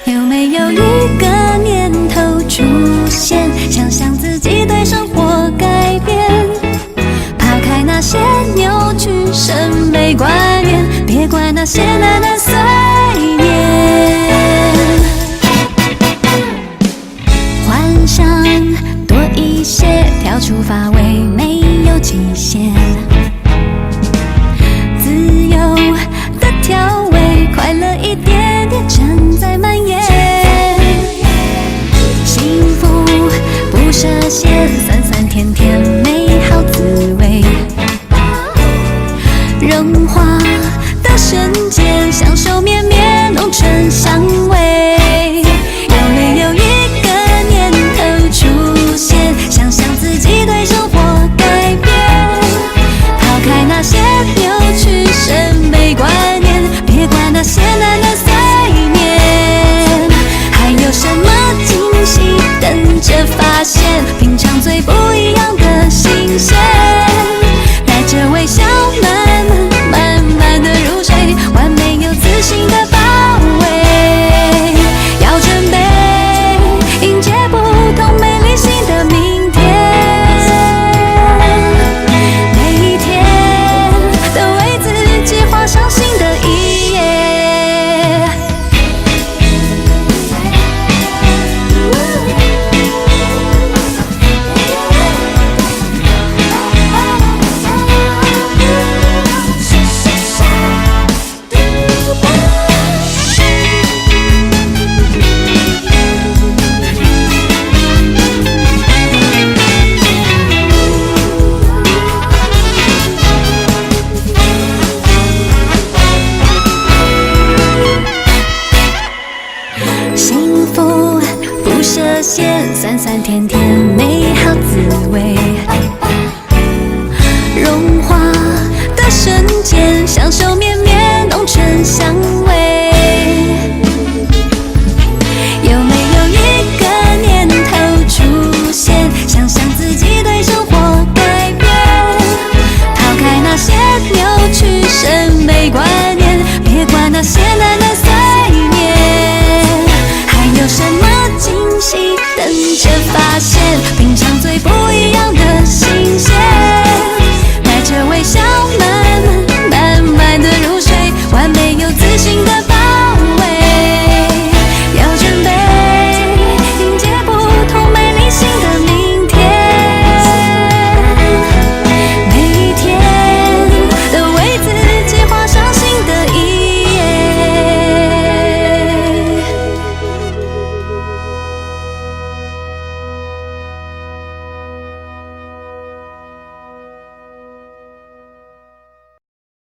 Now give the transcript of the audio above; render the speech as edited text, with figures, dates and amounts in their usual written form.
有没有一个念头出现，想象自己对生活改变，抛开那些扭曲审美观念，别管那些难难碎念，幻想多一些，跳出发尾没有极限，自由的调味，快乐一点点正在蔓延，幸福不设限，酸酸甜甜美好滋味，融化的瞬间，享受绵绵浓醇香味。有没有一个念头出现，想象自己对生活改变，抛开那些扭曲审美观念，别管那些难难碎念，还有什么惊喜等着发现，品尝最不一样的新鲜，带着微笑慢慢慢慢的入睡，完美又自信的包围，要准备迎接不同美丽新的明天，每一天都为自己画上新的一页。幸福不设限，酸酸甜甜美好滋味，融化的瞬间，享受绵绵浓醇香味。有没有一个念头出现，想象自己对生活改变，抛开那些扭曲审美观念，别管那些难难碎念，有什么惊喜等着发现？